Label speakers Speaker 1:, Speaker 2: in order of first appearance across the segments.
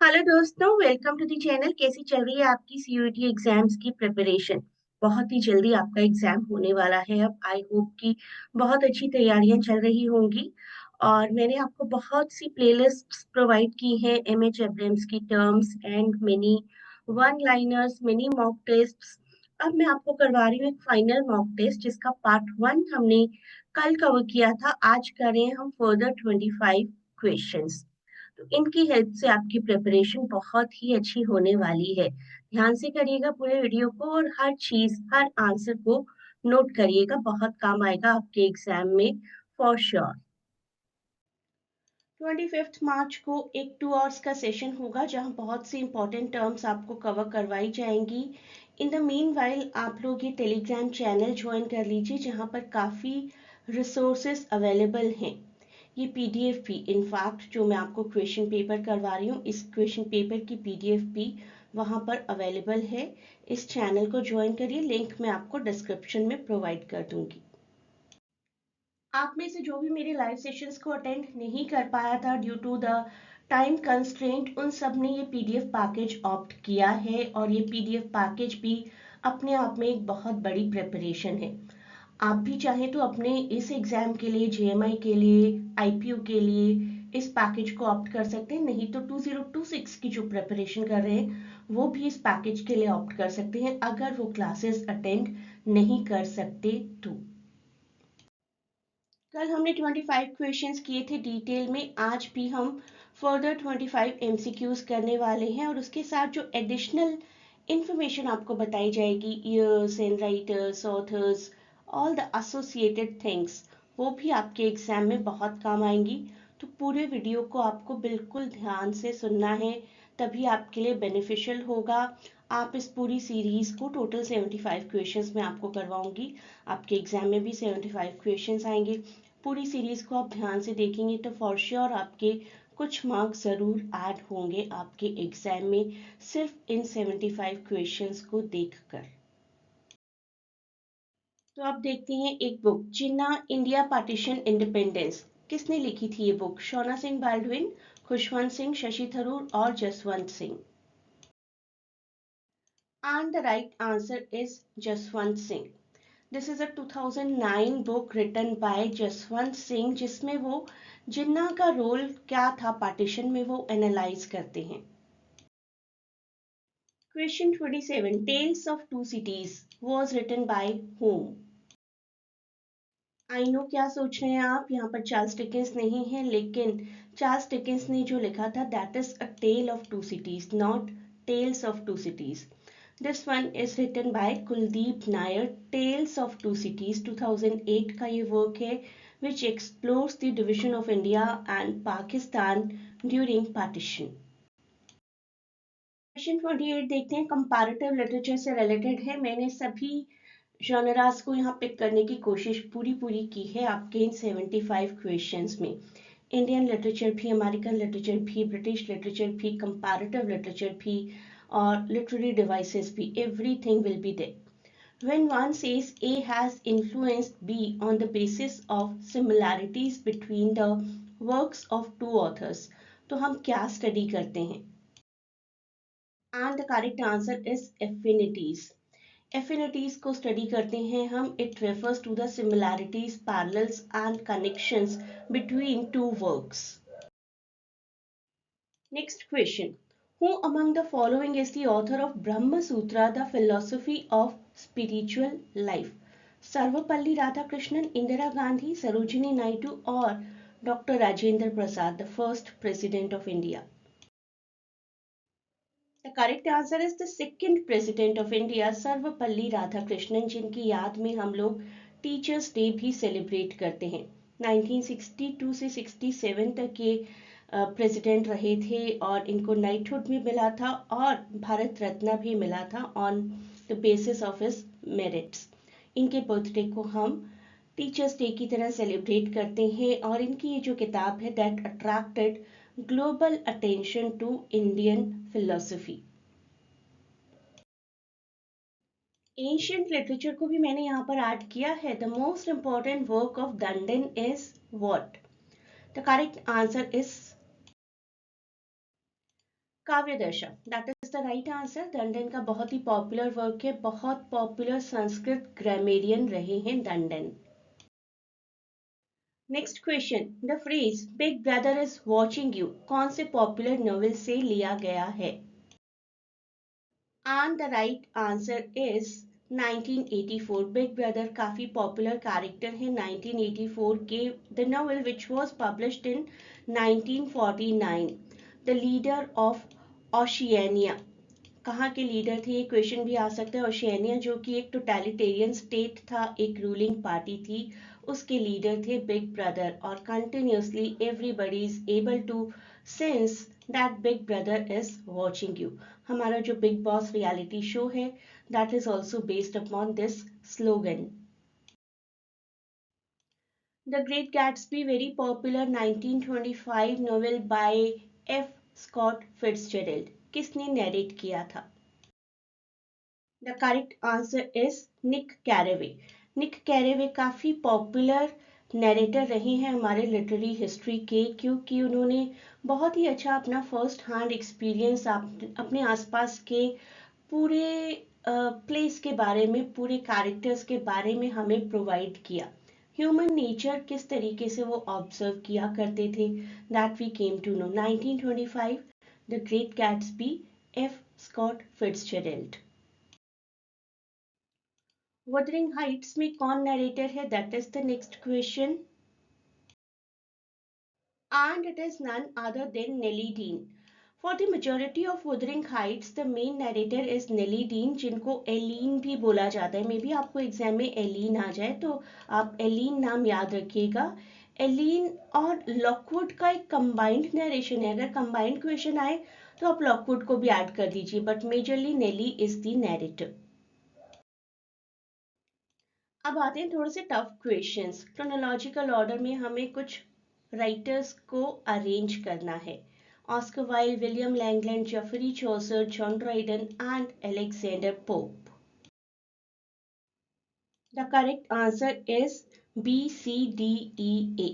Speaker 1: Hello दोस्तों, welcome to the channel. कैसी चल रही है आपकी सीयूईटी एग्जाम्स की प्रिपरेशन? बहुत ही जल्दी आपका एग्जाम होने वाला है। अब आई होप कि बहुत अच्छी तैयारियां चल रही होंगी। और मैंने आपको बहुत सी प्लेलिस्ट्स प्रोवाइड की हैं एमएच एब्राहम्स की terms and mini one liners, mini mock tests. अब मैं आपको करवा रही हूँ एक फाइनल मॉक टेस्ट जिसका पार्ट 1 हमने कल कवर किया था। आज करें हम फर्दर 25 क्वेश्चंस। तो इनकी हेल्प से आपकी प्रिपरेशन बहुत ही अच्छी होने वाली है। ध्यान से करिएगा पूरे वीडियो को और हर चीज, हर आंसर को नोट करिएगा। बहुत काम आएगा आपके एग्जाम में फॉर श्योर। 25 मार्च को एक 2 आवर्स का सेशन होगा जहां बहुत सी इंपॉर्टेंट टर्म्स आपको कवर करवाई जाएंगी। इन द मीन वाइल आप लोग ये टेलीग्राम चैनल ज्वाइन कर लीजिए जहां पर काफ़ी रिसोर्सेज अवेलेबल हैं। ये पीडीएफ भी, इनफैक्ट जो मैं आपको क्वेश्चन पेपर करवा रही हूँ, इस क्वेश्चन पेपर की पीडीएफ भी वहाँ पर अवेलेबल है। इस चैनल को ज्वाइन करिए, लिंक मैं आपको डिस्क्रिप्शन में प्रोवाइड कर दूंगी। आप में से जो भी मेरे लाइव सेशंस को अटेंड नहीं कर पाया था due to the time constraint, उन सब ने ये पीडीएफ पैकेज ऑप्ट किया है और ये पीडीएफ पैकेज भी अपने आप में एक बहुत बड़ी प्रिपरेशन है। आप भी चाहें तो अपने इस एग्जाम के लिए, जेएमआई के लिए, आईपीयू के लिए इस पैकेज को ऑप्ट कर सकते हैं। नहीं तो 2026 की जो प्रिपरेशन कर रहे हैं वो भी इस पैकेज के लिए ऑप्ट कर सकते हैं अगर वो क्लासेस अटेंड नहीं कर सकते तो। कल हमने 25 क्वेश्चंस किए थे डिटेल में, आज भी हम फर्दर 25 एमसीक्यूज करने वाले हैं और उसके साथ जो एडिशनल इंफॉर्मेशन आपको बताई जाएगी, years and writers, authors, all the associated things, वो भी आपके एग्जाम में बहुत काम आएंगी। तो पूरे वीडियो को आपको बिल्कुल ध्यान से सुनना है, तभी आपके लिए बेनिफिशियल होगा। आप इस पूरी सीरीज को, टोटल 75 क्वेश्चंस मैं आपको करवाऊंगी, आपके एग्जाम में भी 75 क्वेश्चंस आएंगे। पूरी सीरीज को आप ध्यान से देखेंगे तो फॉर श्योर आपके कुछ मार्क्स जरूर ऐड होंगे आपके एग्जाम में, सिर्फ इन 75 क्वेश्चंस को देखकर। तो आप देखते हैं एक book, Jinnah India partition independence. किसने लिखी थी ये book? Shauna Singh Baldwin, Khushwant Singh, Shashi Tharoor और Jaswant Singh. And the right answer is Jaswant Singh. This is a 2009 book written by Jaswant Singh, जिसमें वो जिन्ना का रोल क्या था पार्टीशन में वो एनालाइज करते हैं। Question 27, tales of two cities was written by whom? I know क्या सोच रहे हैं आप, यहाँ पर चार्ल्स डिकेंस नहीं है, लेकिन चार्ल्स डिकेंस ने जो लिखा था that is a tale of two cities, not tales of two cities. This one is written by Kuldeep Nair, Tales of Two Cities, 2008 का ये वर्क है which explores the division of India and Pakistan during partition. Question 28 देखते हैं, comparative literature से related है। मैंने सभी genres को यहाँ पिक करने की कोशिश पूरी की है आपके इन 75 क्वेश्चंस में। इंडियन लिटरेचर भी, अमेरिकन लिटरेचर भी, ब्रिटिश लिटरेचर भी, कंपैरेटिव लिटरेचर भी और लिटरेरी डिवाइसेस भी, everything will be there. When one says A has influenced B on the basis of similarities between the works of two authors, तो हम क्या study करते हैं? And the correct answer is affinities. Affinities को study करते हैं हम. It refers to the similarities, parallels and connections between two works. Next question. Who among the following is the author of Brahma Sutra, the philosophy of spiritual life? Sarvapalli Radhakrishnan, Indira Gandhi, Sarojini Naidu or Dr. Rajendra Prasad, the first president of India? The correct answer is the second president of India, Sarvapalli Radhakrishnan, जिनकी याद में हम लोग teachers day भी celebrate करते हैं। 1962 से 67 तक ये प्रेसिडेंट रहे थे और इनको नाइटहुड भी मिला था और भारत रत्न भी मिला था on the basis of his merits. इनके बर्थडे को हम टीचर्स डे की तरह सेलिब्रेट करते हैं और इनकी ये जो किताब है that attracted global attention to Indian philosophy. Ancient literature को भी मैंने यहाँ पर ऐड किया है. The most important work of Dandin is what? The correct answer is Kavya Darshan, that is the right answer. Dandin का बहुत ही पॉपुलर वर्क है, बहुत पॉपुलर संस्कृत ग्रामेरियन रहे हैं Dandin. Next question, the phrase Big Brother is watching you कौन से पॉपुलर नॉवेल से लिया गया है? And the right answer is 1984। Big Brother काफी पॉपुलर कैरेक्टर है 1984 के, the novel which was published in 1949। The leader of Oceania, कहाँ के लीडर थे ये क्वेश्चन भी आ सकता है। ओशियानिया जो कि एक टोटलिटेरियन स्टेट था, एक रूलिंग पार्टी थी, उसके लीडर थे बिग ब्रदर। और continuously everybody is able to sense that Big Brother is watching you. हमारा जो बिग बॉस रियलिटी शो है that is also based upon this slogan. The Great Gatsby, very popular 1925 novel by F Scott Fitzgerald, किसने narrate किया था? The correct answer is Nick Carraway. Nick Carraway काफी popular narrator रहे हैं हमारे literary history के, क्योंकि उन्होंने बहुत ही अच्छा अपना फर्स्ट हैंड एक्सपीरियंस अपने आसपास के पूरे प्लेस के बारे में, पूरे कैरेक्टर्स के बारे में हमें प्रोवाइड किया। ह्यूमन नेचर किस तरीके से वो ऑब्जर्व किया करते थे, that we came to know. 1925 the Great Gatsby, F Scott Fitzgerald. Wuthering Heights में कौन नरेटर है, that is the next question, and it is none other than Nellie Dean. For the majority of Wuthering Heights, the main narrator is Nellie Dean, जिनको एलीन भी बोला जाता है। May be आपको exam में एलीन आ जाए तो आप एलीन नाम याद रखिएगा। एलीन और लॉकवुड का एक कंबाइंड नरेशन है, अगर कंबाइंड क्वेश्चन आए तो आप लॉकवुड को भी ऐड कर दीजिए, but majorly Nelly is the narrator. अब आते हैं थोड़े से टफ क्वेश्चंस। क्रोनोलॉजिकल ऑर्डर में हमें कुछ राइटर्स को अरेंज करना है। Oscar Wilde, William Langland, Geoffrey Chaucer, John Dryden and Alexander Pope. The correct answer is B C D E A.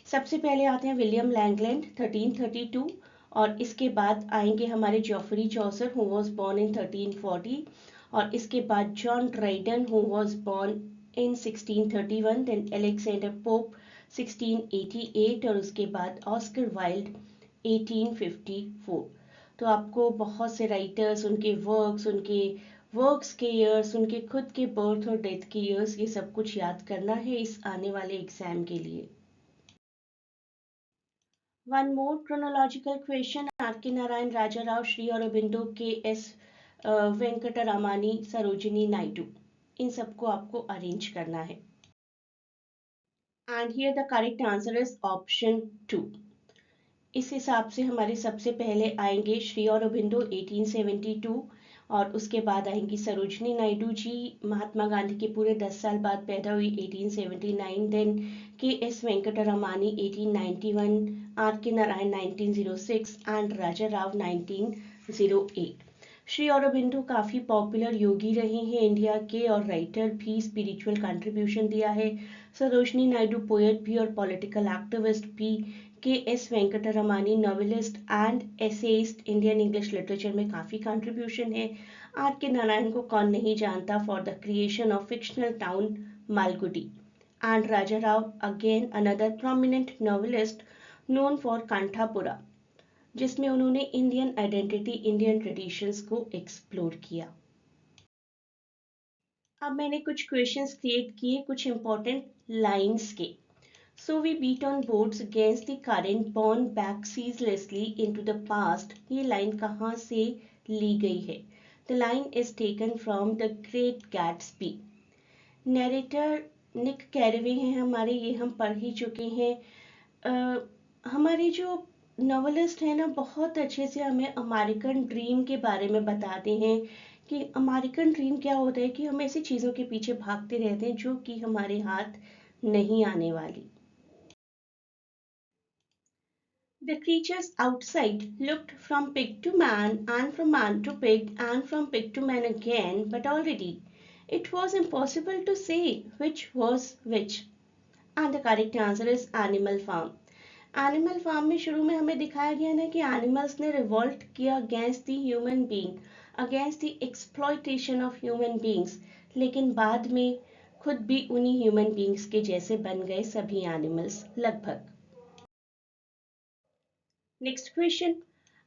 Speaker 1: सबसे पहले आते हैं विलियम लैंगलैंड 1332, और इसके बाद आएंगे हमारे Geoffrey Chaucer who was born in 1340, और इसके बाद John Dryden who was born in 1631, then Alexander Pope 1688, और उसके बाद ऑस्कर वाइल्ड 1854। तो आपको बहुत से राइटर्स, उनके वर्क्स के ईयर्स, उनके खुद के बर्थ और डेथ के ईयर्स, ये सब कुछ याद करना है इस आने वाले एग्जाम के लिए। One more chronological question, R K Narayan, Raja Rao, Shri Aurobindo, K S Venkataramani, Sarojini Naidu, इन सबको आपको अरेंज करना है। And here the correct answer is option 2। इस हिसाब से हमारे सबसे पहले आएंगे श्री अरबिंदो 1872, और उसके बाद आएंगी सरोजनी नायडू जी, महात्मा गांधी के पूरे 10 साल बाद पैदा हुई 1879, देन के S वेंकटरमानी 1891, are K Narayan 1906 and Raja Rao 1908। Shri Aurobindo काफी पॉपुलर योगी रहे हैं इंडिया के, और राइटर भी, स्पिरिचुअल कंट्रीब्यूशन दिया है। सरोजनी नायडू पोएट भी और पॉलिटिकल एक्टिविस्ट भी। K S Venkataramani novelist and essayist, Indian English literature में काफी कंट्रीब्यूशन है। आर के नारायण को कौन नहीं जानता for the creation of fictional town Malgudi. And Raja Rao again another prominent novelist known for Kanthapura, जिसमें उन्होंने इंडियन आइडेंटिटी, इंडियन ट्रेडिशंस को एक्सप्लोर किया। अब मैंने कुछ क्वेश्चंस क्रिएट किए कुछ इंपॉर्टेंट लाइंस के। So we beat on boards against the current, borne back ceaselessly into the past. ये लाइन कहाँ से ली गई है? The line is taken from The Great Gatsby. Narrator Nick Carraway हैं हमारे, ये हम पढ़ ही चुके हैं। हमारे जो नॉवलिस्ट है ना, बहुत अच्छे से हमें अमेरिकन ड्रीम के बारे में बताते हैं कि अमेरिकन ड्रीम क्या होता है, कि हम ऐसी चीज़ों के पीछे भागते रहते हैं जो कि हमारे हाथ नहीं आने वाली। The creatures outside looked from pig to man, and from man to pig, and from pig to man again, but already it was impossible to say which was which. And the correct answer is Animal Farm. Animal Farm में शुरू में हमें दिखाया गया ना कि animals ने revolt किया against the human being, against the exploitation of human beings, लेकिन बाद में खुद भी उन्हीं ह्यूमन बीइंग्स के जैसे बन गए सभी एनिमल्स लगभग। Next question,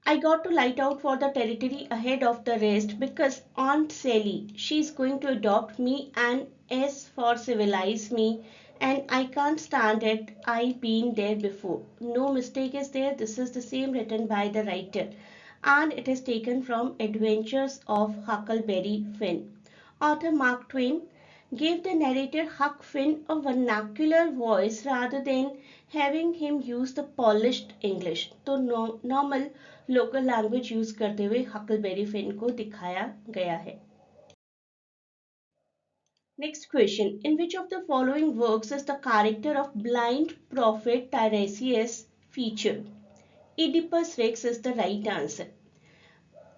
Speaker 1: I got to light out for the territory ahead of the rest because Aunt Sally, she's going to adopt me and S for civilize me, and I can't stand it. I've been there before. No mistake is there. This is the same written by the writer, and it is taken from Adventures of Huckleberry Finn. Author Mark Twain gave the narrator Huck Finn a vernacular voice rather than having him use the polished English. तो normal local language use करते हुए Huckleberry Finn को दिखाया गया है। Next question, in which of the following works is the character of blind prophet Tiresias featured? Oedipus Rex is the right answer.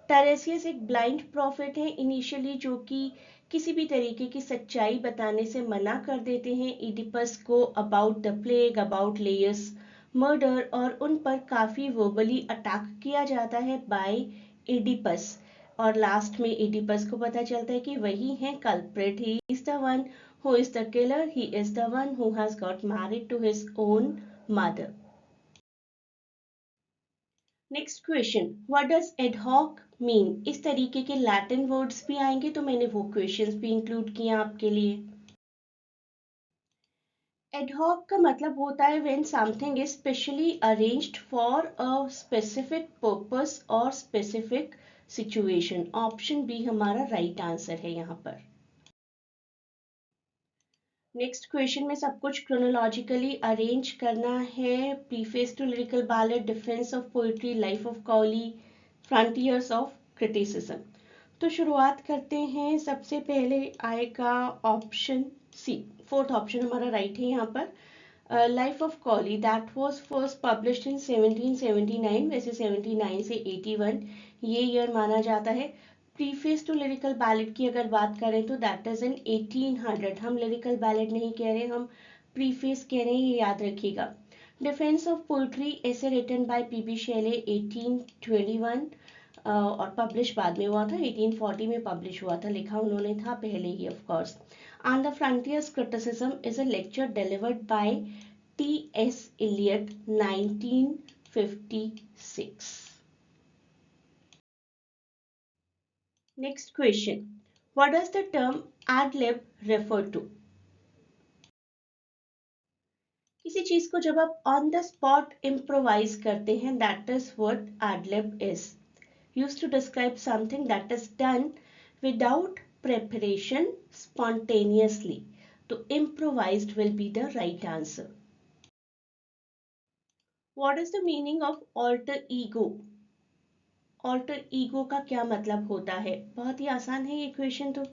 Speaker 1: टेरेसियस एक blind profit है initially, जो कि किसी भी तरीके की सच्चाई बताने से मना कर देते हैं इडिपस को about the plague, about Laius murder, और उन पर काफी वर्बली अटैक किया जाता है बाय इडिपस, और लास्ट में इडिपस को पता चलता है कि वही है culprit, he is the one who is the killer, he is the one who has got married to his own mother. Next question, what does ad hoc mean? इस तरीके के लैटिन वर्ड्स भी आएंगे तो मैंने वो क्वेश्चंस भी इंक्लूड किए आपके लिए। एडहॉक का मतलब होता है when something is specially arranged for a specific purpose और स्पेसिफिक सिचुएशन। ऑप्शन बी हमारा राइट आंसर है यहाँ पर। नेक्स्ट क्वेश्चन में सब कुछ क्रोनोलॉजिकली अरेंज करना है। Preface to lyrical ballad, defence of poetry, life of Cowley, frontiers of criticism. तो शुरुआत करते हैं, सबसे पहले आएगा ऑप्शन सी, फोर्थ ऑप्शन हमारा राइट है यहाँ पर। Life of Cowley that was first published in 1779, वैसे 79 से 81 ये ईयर माना जाता है। प्रीफेस टू लिरिकल बैलेड की अगर बात करें तो दैट इज इन 1800, हम लिरिकल बैलेड नहीं कह रहे, हम प्रीफेस कह रहे हैं, ये याद रखिएगा। डिफेंस ऑफ पोइट्री ऐसे रिटन बाय पीबी शेले 1821, और पब्लिश बाद में हुआ था, 1840 में पब्लिश हुआ था, लिखा उन्होंने था पहले ही of course. And the frontiers criticism is a lecture delivered by T S Eliot 1956। Next question. What does the term ad lib refer to? किसी चीज को जब आप ऑन द स्पॉट इम्प्रोवाइज करते हैं, that is what ad lib is. Used to describe something that is done without preparation spontaneously. तो improvised will be the right answer. What is the meaning of alter ego? Alter ego का क्या मतलब होता है? बहुत ही आसान है ये क्वेश्चन। तो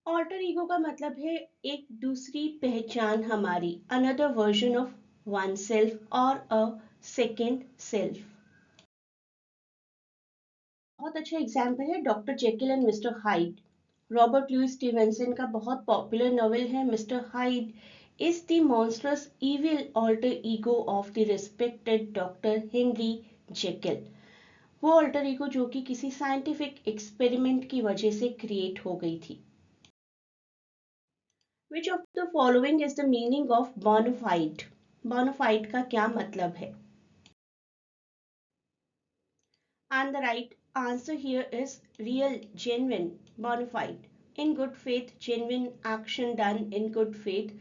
Speaker 1: ऑल्टर ईगो का मतलब है एक दूसरी पहचान हमारी, another version of one self और अ सेकेंड सेल्फ। बहुत अच्छा एग्जाम्पल है doctor Jekyll and mister Hyde. Robert Louis Stevenson का बहुत पॉपुलर नॉवेल है mister Hyde is the monstrous evil alter ego of the respected doctor Henry Jekyll. वो alter ego जो कि किसी साइंटिफिक एक्सपेरिमेंट की वजह से क्रिएट हो गई थी। Which of the following is the meaning of bona fide? Bona fide का क्या मतलब है? And the right answer here is real, genuine, bona fide. In good faith, genuine action done in good faith.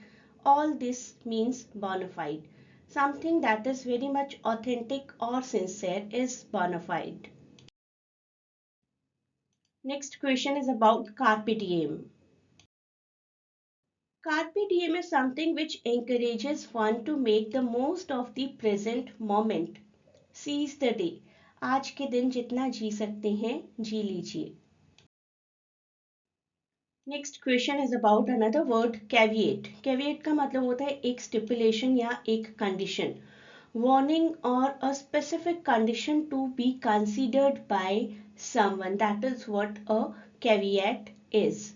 Speaker 1: All this means bona fide. Something that is very much authentic or sincere is bona fide. Next question is about carpe diem. Carpe diem is something which encourages one to make the most of the present moment. Seize the day. आज के दिन जितना जी सकते हैं जी लीजिए। Next question is about another word caveat. Caveat का मतलब होता है एक स्टिपुलेशन या एक कंडीशन, वार्निंग और a specific condition to be considered by someone, that is what a caveat is.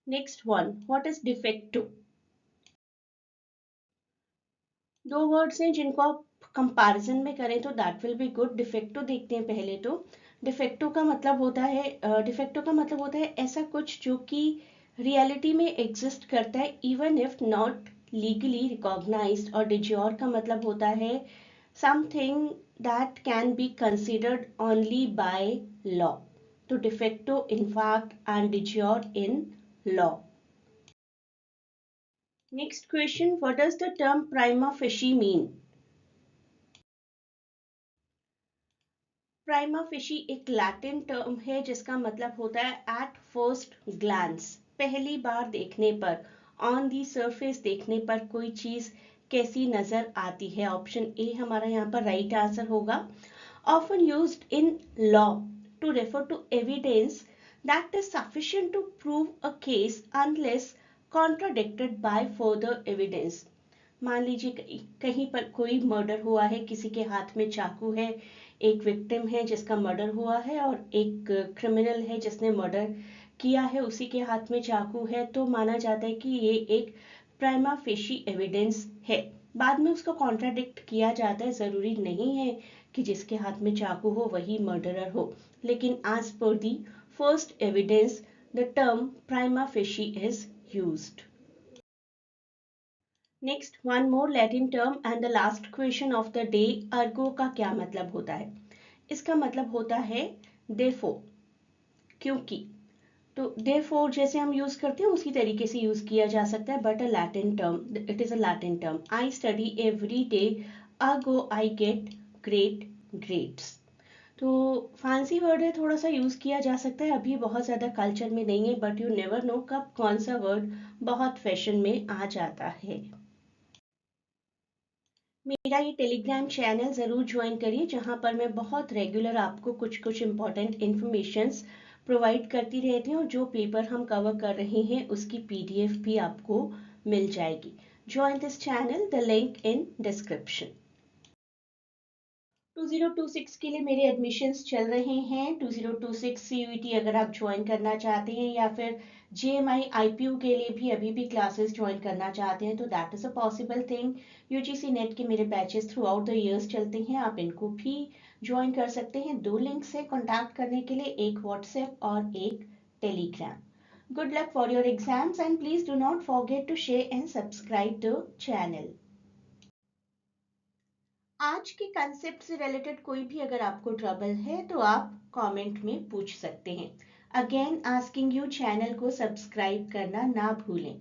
Speaker 1: Next one, what is de facto? दो words हैं जिनको आप कंपैरिजन में करें तो that will be good. De facto देखते हैं पहले तो। डिफेक्टो का मतलब होता है ऐसा कुछ जो कि रियलिटी में एग्जिस्ट करता है even if not legally recognised. और डिज्योर का मतलब होता है something that can be considered only by law. तो de facto in fact and de jure in law. Next question, what does the term prima facie mean? Prima facie एक Latin term है जिसका मतलब होता है at first glance, पहली बार देखने पर, on the surface देखने पर कोई चीज कैसी नजर आती है। ऑप्शन ए हमारा यहाँ पर राइट आंसर होगा। Often used in law to refer to evidence that is sufficient to prove a case unless contradicted by further evidence। मान लीजिए कहीं पर कोई मर्डर हुआ है, किसी के हाथ में चाकू है, एक विक्टिम है जिसका मर्डर हुआ है और एक क्रिमिनल है जिसने मर्डर किया है, उसी के हाथ में चाकू है, तो माना जाता है कि ये एक प्राइमा फेशी एविडेंस है। बाद में उसको कॉन्ट्राडिक्ट किया जाता है, जरूरी नहीं है कि जिसके हाथ में चाकू हो वही मर्डरर हो, लेकिन एज पर the first evidence the term prima facie is used. Next one more Latin term and the last question of the day. Ergo का क्या मतलब होता है? इसका मतलब होता है देफो, क्योंकि। तो देफो जैसे हम यूज करते हैं उसी तरीके से यूज किया जा सकता है, but a Latin term, it is a Latin term. I study every day, Ergo I get great grades. तो फैंसी वर्ड है, थोड़ा सा यूज किया जा सकता है, अभी बहुत ज्यादा कल्चर में नहीं है, बट यू नेवर नो कब कौन सा वर्ड बहुत फैशन में आ जाता है। मेरा ये टेलीग्राम चैनल ज़रूर ज्वाइन करिए, जहाँ पर मैं बहुत रेगुलर आपको कुछ कुछ इंपॉर्टेंट इन्फॉर्मेशंस प्रोवाइड करती रहती हूँ। जो पेपर हम कवर कर रहे हैं उसकी पीडीएफ भी आपको मिल जाएगी। Join this channel, the link in description. 2026 के लिए मेरे एडमिशन्स चल रहे हैं। 2026 सीयूईटी अगर आप ज्वाइन करना चाहते हैं या फिर जेएमआई आईपीयू के लिए भी अभी भी क्लासेस ज्वाइन करना चाहते हैं तो that is a possible thing. UGC net के मेरे batches through out the years चलते हैं, आप इनको भी ज्वाइन कर सकते हैं। दो लिंक्स है कॉन्टैक्ट करने के लिए, एक व्हाट्सएप और एक Telegram. Good luck for your exams and please do not forget to share and subscribe the channel. आज के कंसेप्ट से रिलेटेड कोई भी अगर आपको ट्रबल है तो आप कमेंट में पूछ सकते हैं। अगेन आस्किंग यू चैनल को सब्सक्राइब करना ना भूलें।